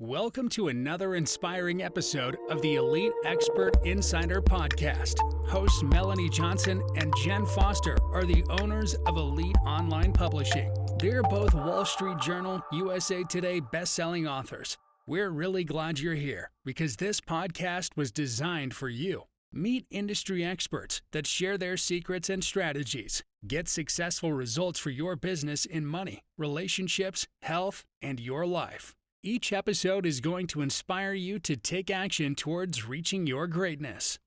Welcome to another inspiring episode of the Elite Expert Insider Podcast. Hosts Melanie Johnson and Jen Foster are the owners of Elite Online Publishing. They're both Wall Street Journal, USA Today best-selling authors. We're really glad you're here because this podcast was designed for you. Meet industry experts that share their secrets and strategies. Get successful results for your business in money, relationships, health, and your life. Each episode is going to inspire you to take action towards reaching your greatness.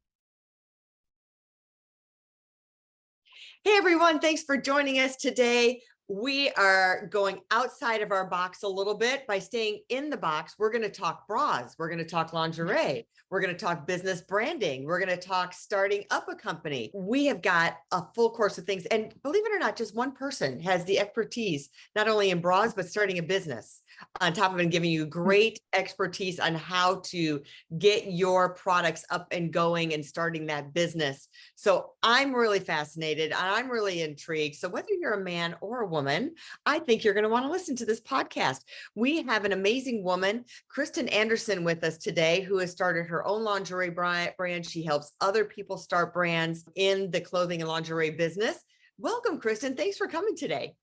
Hey everyone, thanks for joining us today. We are going outside of our box a little bit by staying in the box. We're going to talk bras. We're going to talk lingerie. We're going to talk business branding. We're going to talk starting up a company. We have got a full course of things. And believe it or not, just one person has the expertise, not only in bras, but starting a business. On top of it, giving you great expertise on how to get your products up and going and starting that business. So I'm really fascinated. I'm really intrigued. So whether you're a man or a woman, I think you're going to want to listen to this podcast. We have an amazing woman, Kristen Anderson, with us today, who has started her own lingerie brand. She helps other people start brands in the clothing and lingerie business. Welcome, Kristen. Thanks for coming today.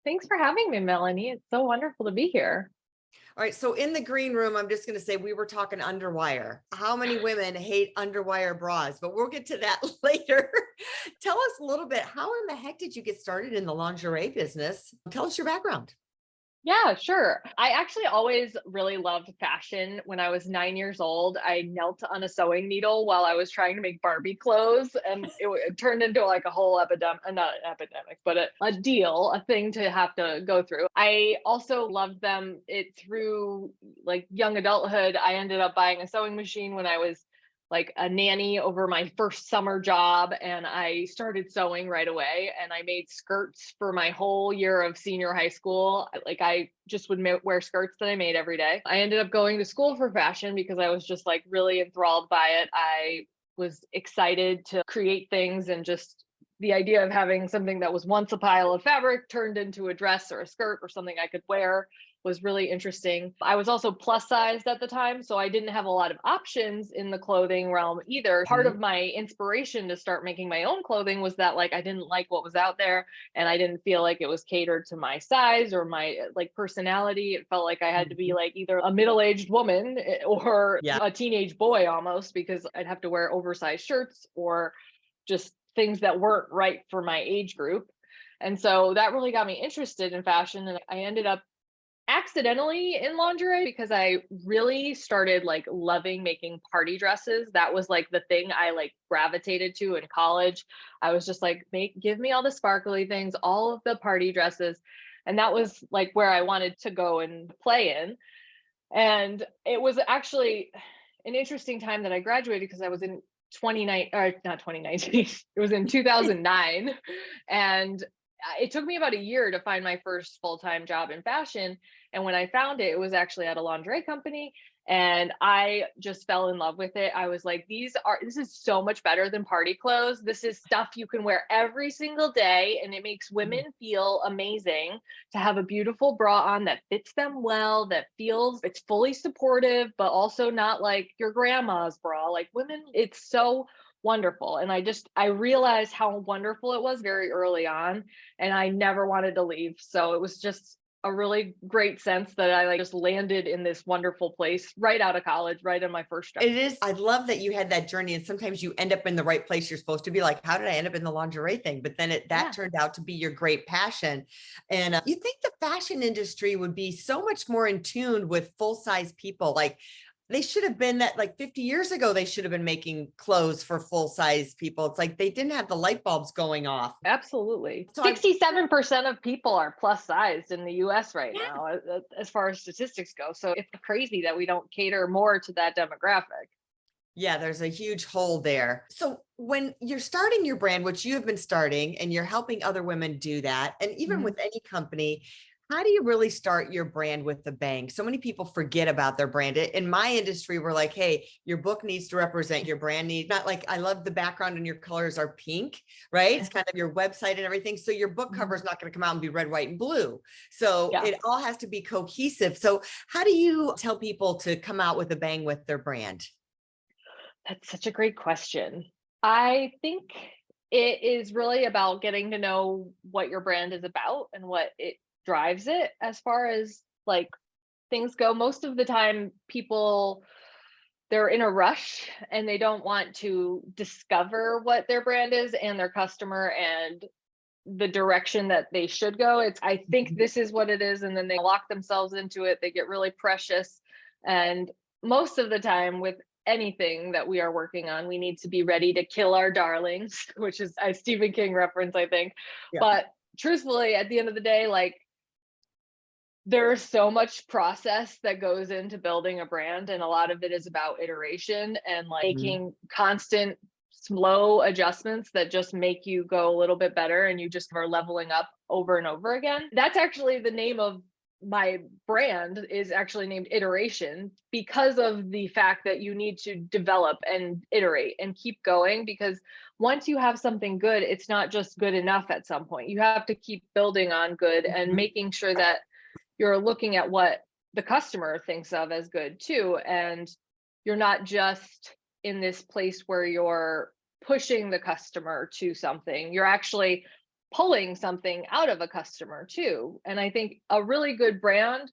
Thanks for having me, Melanie. It's so wonderful to be here. All right. So in the green room, I'm just going to say we were talking underwire. How many women hate underwire bras? But we'll get to that later. Tell us a little bit, how in the heck did you get started in the lingerie business? Tell us your background. Yeah, sure. I actually always really loved fashion. When I was 9 years old, I knelt on a sewing needle while I was trying to make Barbie clothes. And it turned into like a whole epidemic, not an epidemic, but a thing to have to go through. I also loved them through like young adulthood. I ended up buying a sewing machine when I was like a nanny over my first summer job, and I started sewing right away, and I made skirts for my whole year of senior high school. Like I just would wear skirts that I made every day. I ended up going to school for fashion because I was just like really enthralled by it. I was excited to create things, and just the idea of having something that was once a pile of fabric turned into a dress or a skirt or something I could wear was really interesting. I was also plus sized at the time, so I didn't have a lot of options in the clothing realm either. Part of my inspiration to start making my own clothing was that like I didn't like what was out there, and I didn't feel like it was catered to my size or my like personality. It felt like I had to be like either a middle-aged woman or a teenage boy almost, because I'd have to wear oversized shirts or just things that weren't right for my age group. And so that really got me interested in fashion, and I ended up accidentally in lingerie because I really started like loving making party dresses. That was like the thing I like gravitated to in college. I was just like, give me all the sparkly things, all of the party dresses. And that was like where I wanted to go and play in. And it was actually an interesting time that I graduated because I was in 2019, it was in 2009. And it took me about a year to find my first full-time job in fashion. And when I found it, it was actually at a lingerie company. And I just fell in love with it. I was like, this is so much better than party clothes. This is stuff you can wear every single day. And it makes women feel amazing to have a beautiful bra on that fits them well, that feels it's fully supportive, but also not like your grandma's bra. Like women, it's so wonderful. And I realized how wonderful it was very early on, and I never wanted to leave. So it was just a really great sense that I like just landed in this wonderful place right out of college, right in my first job. It is. I love that you had that journey, and sometimes you end up in the right place you're supposed to be. Like, how did I end up in the lingerie thing? But then that turned out to be your great passion. And you think the fashion industry would be so much more in tune with full-size people? Like, they should have been that like 50 years ago, they should have been making clothes for full-size people. It's like they didn't have the light bulbs going off. Absolutely. So 67% of people are plus sized in the US right now, as far as statistics go. So it's crazy that we don't cater more to that demographic. Yeah, there's a huge hole there. So when you're starting your brand, which you have been starting, and you're helping other women do that, and even with any company, How do you really start your brand with the bang? So many people forget about their brand. In my industry, we're like, hey, your book needs to represent your brand need. Not like, I love the background and your colors are pink, right? It's kind of your website and everything. So your book cover is not going to come out and be red, white, and blue. So it all has to be cohesive. So how do you tell people to come out with a bang with their brand? That's such a great question. I think it is really about getting to know what your brand is about and what it drives it as far as like things go. Most of the time, they're in a rush and they don't want to discover what their brand is and their customer and the direction that they should go. I think this is what it is. And then they lock themselves into it. They get really precious. And most of the time with anything that we are working on, we need to be ready to kill our darlings, which is a Stephen King reference, I think. Yeah. But truthfully, at the end of the day, like there's so much process that goes into building a brand, and a lot of it is about iteration and like making constant slow adjustments that just make you go a little bit better, and you just are leveling up over and over again. That's actually the name of my brand, is actually named Iteration, because of the fact that you need to develop and iterate and keep going, because once you have something good, it's not just good enough. At some point you have to keep building on good and making sure that you're looking at what the customer thinks of as good too. And you're not just in this place where you're pushing the customer to something, you're actually pulling something out of a customer too. And I think a really good brand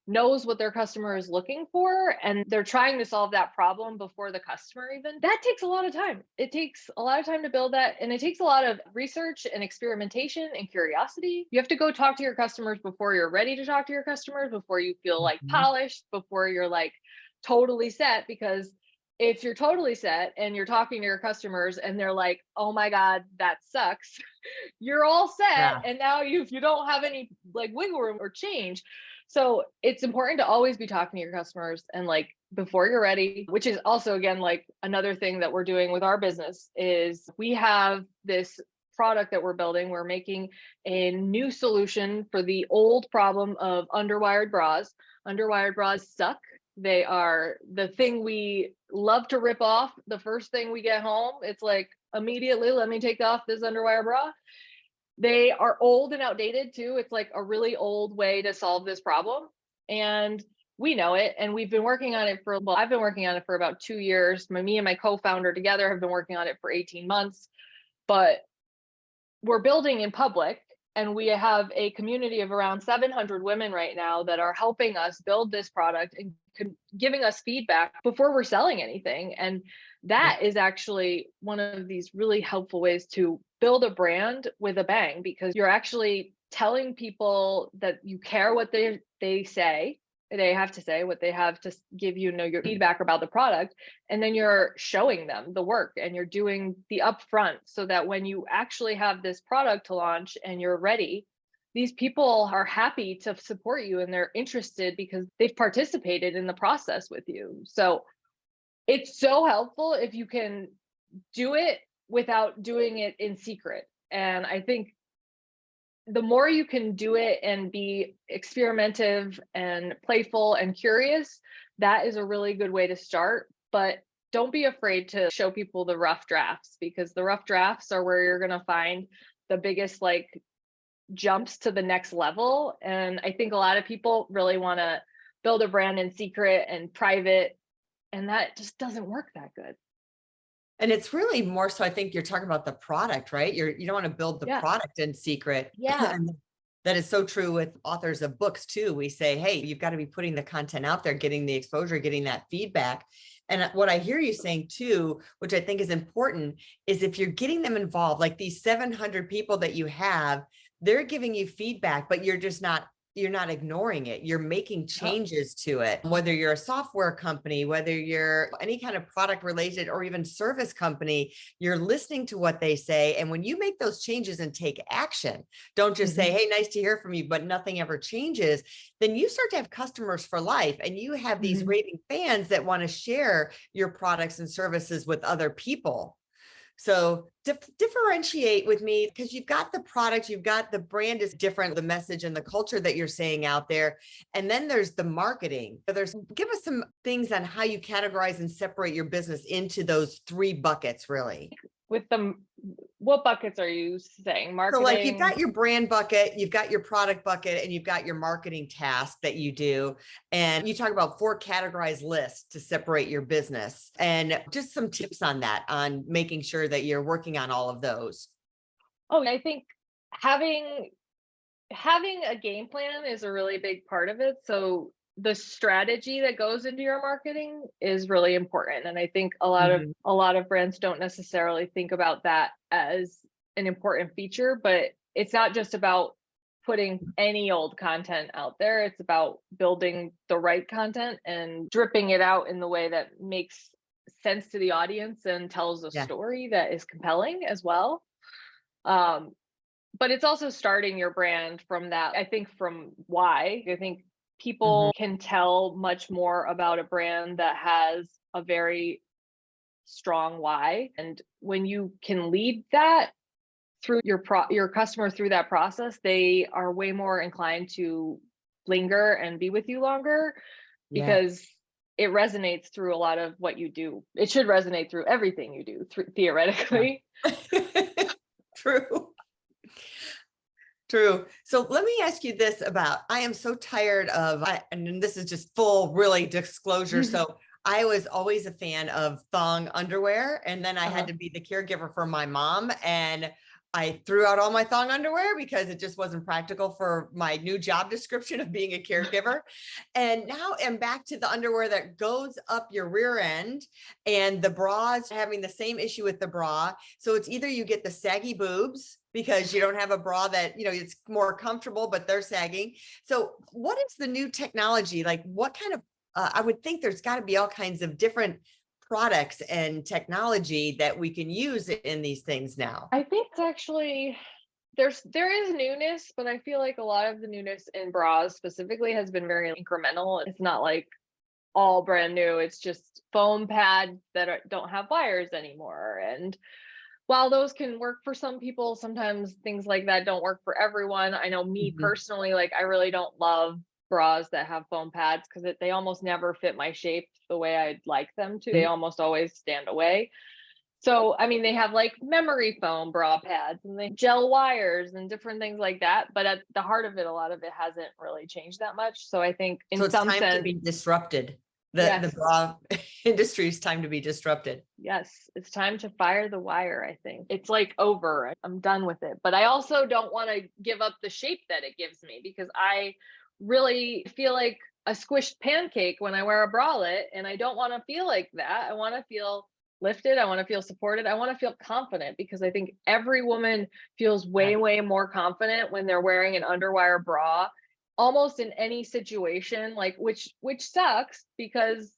knows what their customer is looking for, and they're trying to solve that problem before the customer even. That takes a lot of time. It takes a lot of time to build that, and it takes a lot of research and experimentation and curiosity. You have to go talk to your customers before you're ready to talk to your customers, before you feel like polished, before you're like totally set. Because if you're totally set and you're talking to your customers and they're like, oh my God, that sucks, you're all set. And now you don't have any like wiggle room or change. So it's important to always be talking to your customers and like before you're ready, which is also, again, like another thing that we're doing with our business is we have this product that we're building. We're making a new solution for the old problem of underwired bras. Underwired bras suck. They are the thing we love to rip off the first thing we get home. It's like immediately, let me take off this underwire bra. They are old and outdated too. It's like a really old way to solve this problem. And we know it. And we've been working on it I've been working on it for about 2 years. Me and my co-founder together have been working on it for 18 months, but we're building in public. And we have a community of around 700 women right now that are helping us build this product and giving us feedback before we're selling anything. And that is actually one of these really helpful ways to build a brand with a bang, because you're actually telling people that you care what they have to say, what they have to give you, your feedback about the product. And then you're showing them the work and you're doing the upfront, so that when you actually have this product to launch and you're ready, these people are happy to support you and they're interested because they've participated in the process with you. So it's so helpful if you can do it without doing it in secret. And I think the more you can do it and be experimentative and playful and curious, that is a really good way to start. But don't be afraid to show people the rough drafts, because the rough drafts are where you're going to find the biggest like jumps to the next level. And I think a lot of people really want to build a brand in secret and private, and that just doesn't work that good. And it's really more so, I think you're talking about the product, right? You don't want to build the product in secret. Yeah. And that is so true with authors of books too. We say, hey, you've got to be putting the content out there, getting the exposure, getting that feedback. And what I hear you saying too, which I think is important, is if you're getting them involved, like these 700 people that you have, they're giving you feedback, but you're not ignoring it. You're making changes to it. Whether you're a software company, whether you're any kind of product related or even service company, you're listening to what they say. And when you make those changes and take action, don't just say, hey, nice to hear from you, but nothing ever changes, then you start to have customers for life. And you have these raving fans that want to share your products and services with other people. So differentiate with me, because you've got the product, you've got the brand is different, the message and the culture that you're saying out there. And then there's the marketing. So give us some things on how you categorize and separate your business into those three buckets, really. With what buckets are you saying? Marketing? So like you've got your brand bucket, you've got your product bucket, and you've got your marketing task that you do. And you talk about 4 categorized lists to separate your business, and just some tips on that, on making sure that you're working on all of those. Oh, I think having a game plan is a really big part of it. So the strategy that goes into your marketing is really important. And I think a lot of brands don't necessarily think about that as an important feature, but it's not just about putting any old content out there. It's about building the right content and dripping it out in the way that makes sense to the audience and tells a story that is compelling as well. But it's also starting your brand from that. I think from why. I think people can tell much more about a brand that has a very strong why. And when you can lead that through your customer through that process, they are way more inclined to linger and be with you longer, because it resonates through a lot of what you do. It should resonate through everything you do, theoretically. True. So let me ask you this about, I am so tired of, and this is just full, really disclosure. So I was always a fan of thong underwear. And then I had to be the caregiver for my mom. And I threw out all my thong underwear because it just wasn't practical for my new job description of being a caregiver. And now I'm back to the underwear that goes up your rear end, and the bras having the same issue with the bra. So it's either you get the saggy boobs because you don't have a bra that, it's more comfortable, but they're sagging. So what is the new technology? Like what kind of, I would think there's got to be all kinds of different products and technology that we can use in these things now. I think it's actually, there is newness, but I feel like a lot of the newness in bras specifically has been very incremental. It's not like all brand new. It's just foam pads that don't have wires anymore. And while those can work for some people, sometimes things like that don't work for everyone. I know me personally, like I really don't love bras that have foam pads because they almost never fit my shape the way I'd like them to. They almost always stand away. So, I mean, they have like memory foam bra pads and they gel wires and different things like that. But at the heart of it, a lot of it hasn't really changed that much. So I think in some sense, it's time to be disrupted. The bra industry is time to be disrupted. Yes, it's time to fire the wire, I think. It's like over. I'm done with it. But I also don't want to give up the shape that it gives me, because I really feel like a squished pancake when I wear a bralette, and I don't want to feel like that. I want to feel lifted. I want to feel supported. I want to feel confident, because I think every woman feels way more confident when they're wearing an underwire bra, almost in any situation, like which sucks, because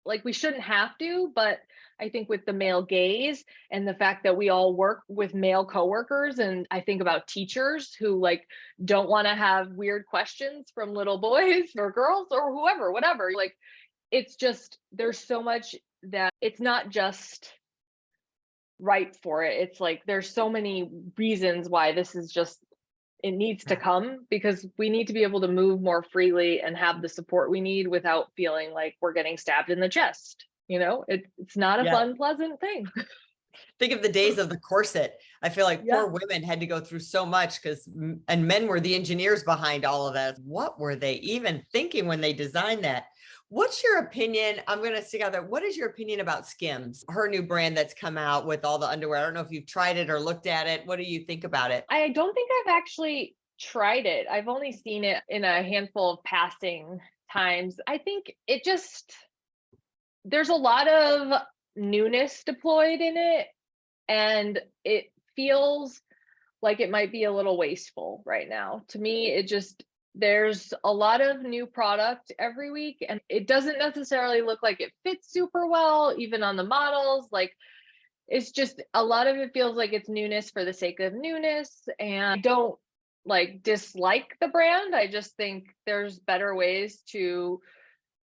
like we shouldn't have to, but I think with the male gaze and the fact that we all work with male coworkers, and I think about teachers who like don't want to have weird questions from little boys or girls or whoever, whatever. Like it's just, there's so much that it's not just right for it. It's like there's so many reasons why this is just, it needs to come, because we need to be able to move more freely and have the support we need without feeling like we're getting stabbed in the chest. It's not a fun, pleasant thing. Think of the days of the corset. I feel like poor women had to go through so much and men were the engineers behind all of that. What were they even thinking when they designed that? What's your opinion? I'm going to stick out there. What is your opinion about Skims, her new brand that's come out with all the underwear? I don't know if you've tried it or looked at it. What do you think about it? I don't think I've actually tried it. I've only seen it in a handful of passing times. I think it just, there's a lot of newness deployed in it, and it feels like it might be a little wasteful right now. To me, it just, there's a lot of new product every week, and it doesn't necessarily look like it fits super well, even on the models. Like it's just, a lot of it feels like it's newness for the sake of newness, and I don't like dislike the brand. I just think there's better ways to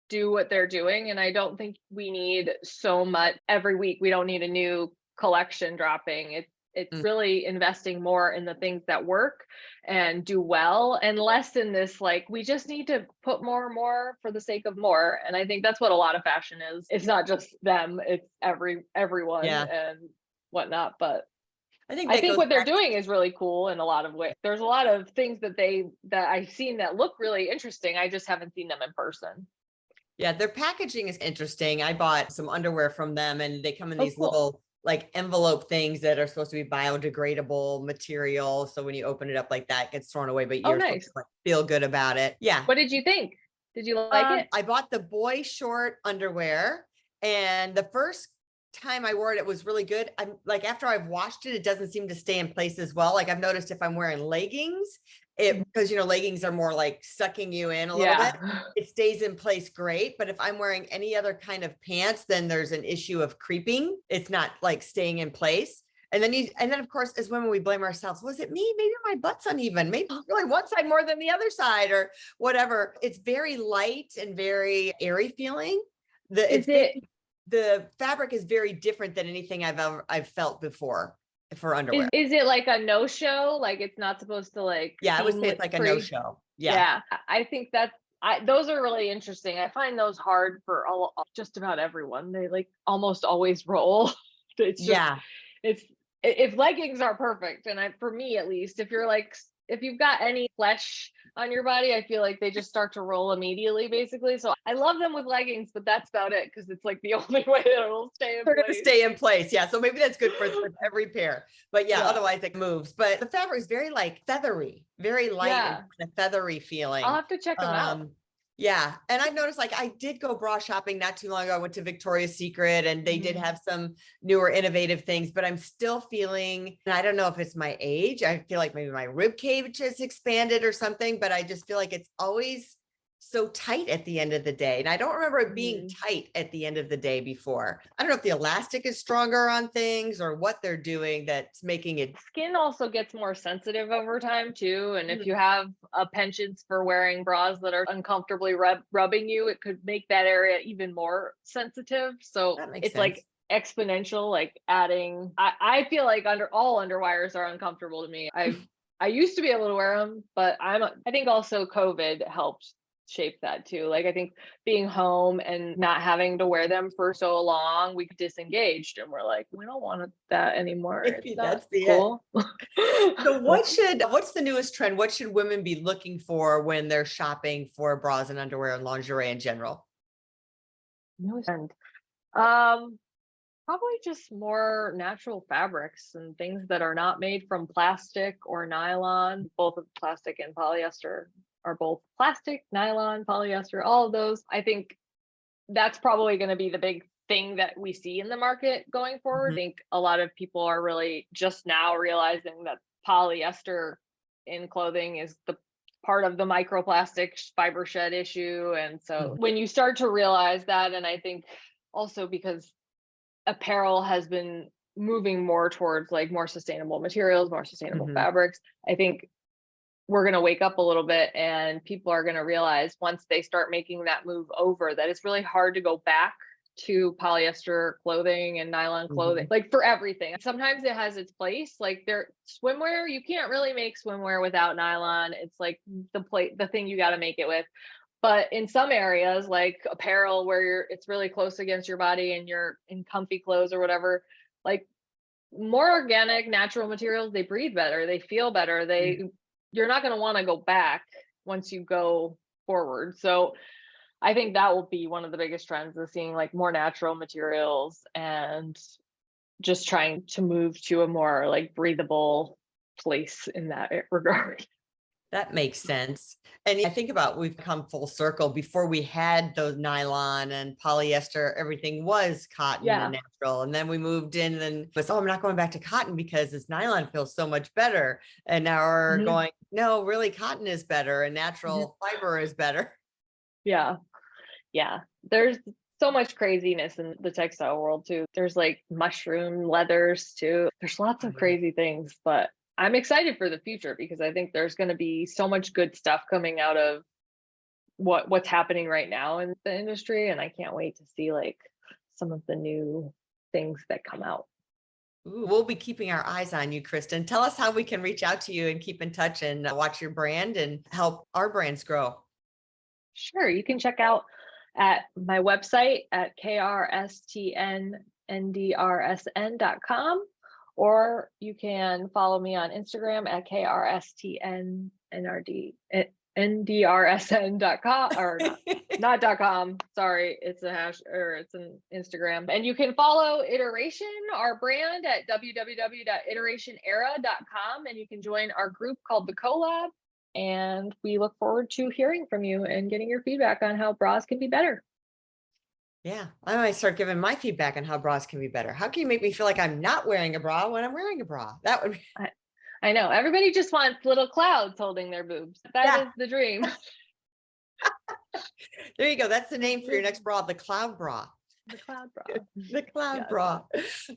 do what they're doing. And I don't think we need so much every week. We don't need a new collection dropping. It's really investing more in the things that work and do well, and less in this, like, we just need to put more and more for the sake of more. And I think that's what a lot of fashion is. It's not just them, it's everyone Yeah. and whatnot. But I think I that think goes what they're back to, doing is really cool in a lot of ways. There's a lot of things that I've seen that look really interesting. I just haven't seen them in person. yeah, their packaging is interesting. I bought some underwear from them and they come in Oh, these cool. little like envelope things that are supposed to be biodegradable material. So when you open it up like that, it gets thrown away, but Oh, you're supposed nice. to like feel good about it. Yeah. What did you think? Did you like it? I bought the boy short underwear, and the first time I wore it, it was really good. I'm like, after I've washed it, it doesn't seem to stay in place as well. Like I've noticed if I'm wearing leggings, because leggings are more like sucking you in a little bit. It stays in place great. But if I'm wearing any other kind of pants, then there's an issue of creeping. It's not like staying in place. And then of course, as women, we blame ourselves. Was it me? Maybe my butt's uneven. Maybe it's really one side more than the other side or whatever. It's very light and very airy feeling. The fabric is very different than anything I've felt before for underwear. Is it like a no-show? Like it's not supposed to like Yeah, I would say it's like a no-show. Yeah. I think those are really interesting. I find those hard for just about everyone. They like almost always roll. It's just if leggings are perfect, and for me at least, if you've got any flesh on your body, I feel like they just start to roll immediately, basically. So I love them with leggings, but that's about it because it's like the only way that it'll stay in place. They're going to stay in place. Yeah. So maybe that's good for every pair. But yeah, otherwise it moves. But the fabric is very like feathery, very light and kind of feathery feeling. I'll have to check them out. Yeah. And I've noticed like I did go bra shopping not too long ago. I went to Victoria's Secret and they did have some newer innovative things, but I'm still feeling, and I don't know if it's my age. I feel like maybe my rib cage has expanded or something, but I just feel like it's always so tight at the end of the day. And I don't remember it being tight at the end of the day before. I don't know if the elastic is stronger on things or what they're doing that's making it. Skin also gets more sensitive over time too. And if you have a penchant for wearing bras that are uncomfortably rubbing you, it could make that area even more sensitive. So it's like exponential, like adding, I feel like all underwires are uncomfortable to me. I used to be able to wear them, but I think also COVID helped shape that too. Like I think being home and not having to wear them for so long, we disengaged and we're like, we don't want that anymore. Maybe that's cool. So what's the newest trend? What should women be looking for when they're shopping for bras and underwear and lingerie in general? Newest trend. Probably just more natural fabrics and things that are not made from plastic or nylon. Both of plastic and polyester are both plastic, nylon, polyester, all of those. I think that's probably going to be the big thing that we see in the market going forward. I think a lot of people are really just now realizing that polyester in clothing is the part of the microplastic fiber shed issue. And so when you start to realize that, and I think also because apparel has been moving more towards like more sustainable materials, more sustainable fabrics, I think we're going to wake up a little bit and people are going to realize once they start making that move over that it's really hard to go back to polyester clothing and nylon clothing, like for everything. Sometimes it has its place. Like swimwear, you can't really make swimwear without nylon. It's like the thing you got to make it with. But in some areas like apparel where it's really close against your body and you're in comfy clothes or whatever, like more organic, natural materials, they breathe better, they feel better, you're not going to want to go back once you go forward. So I think that will be one of the biggest trends, is seeing like more natural materials and just trying to move to a more like breathable place in that regard. That makes sense. And I think about, we've come full circle. Before we had those nylon and polyester, everything was cotton and natural. And then we moved in and was, I'm not going back to cotton because this nylon feels so much better. And now we're going, no, really cotton is better and natural fiber is better. Yeah. There's so much craziness in the textile world too. There's like mushroom leathers too. There's lots of crazy things, but I'm excited for the future because I think there's going to be so much good stuff coming out of what's happening right now in the industry. And I can't wait to see like some of the new things that come out. Ooh, we'll be keeping our eyes on you, Kristen. Tell us how we can reach out to you and keep in touch and watch your brand and help our brands grow. Sure. You can check out at my website at krstnndrsn.com, or you can follow me on Instagram at krstnndrsn.com, or not .com. Sorry, it's a hash, or it's an Instagram. And you can follow Iteration, our brand, at www.iterationera.com, and you can join our group called the Collab. And we look forward to hearing from you and getting your feedback on how bras can be better. Yeah, I might start giving my feedback on how bras can be better. How can you make me feel like I'm not wearing a bra when I'm wearing a bra? That would be. I know everybody just wants little clouds holding their boobs. That is the dream. There you go. That's the name for your next bra, the cloud bra. The cloud bra. The cloud Yes. bra.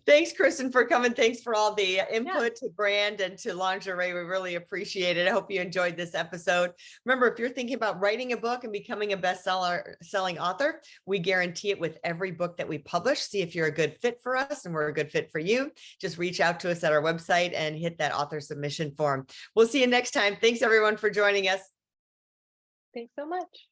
Thanks, Kristen, for coming. Thanks for all the input to brand and to lingerie. We really appreciate it. I hope you enjoyed this episode. Remember, if you're thinking about writing a book and becoming a selling author, we guarantee it with every book that we publish. See if you're a good fit for us and we're a good fit for you. Just reach out to us at our website and hit that author submission form. We'll see you next time. Thanks, everyone, for joining us. Thanks so much.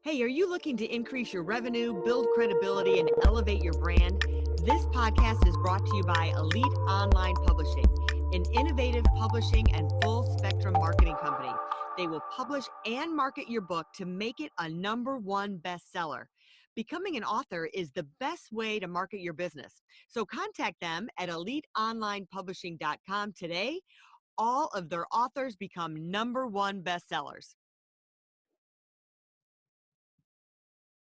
Hey, are you looking to increase your revenue, build credibility, and elevate your brand? This podcast is brought to you by Elite Online Publishing, an innovative publishing and full spectrum marketing company. They will publish and market your book to make it a #1 bestseller. Becoming an author is the best way to market your business. So contact them at eliteonlinepublishing.com today. All of their authors become #1 bestsellers.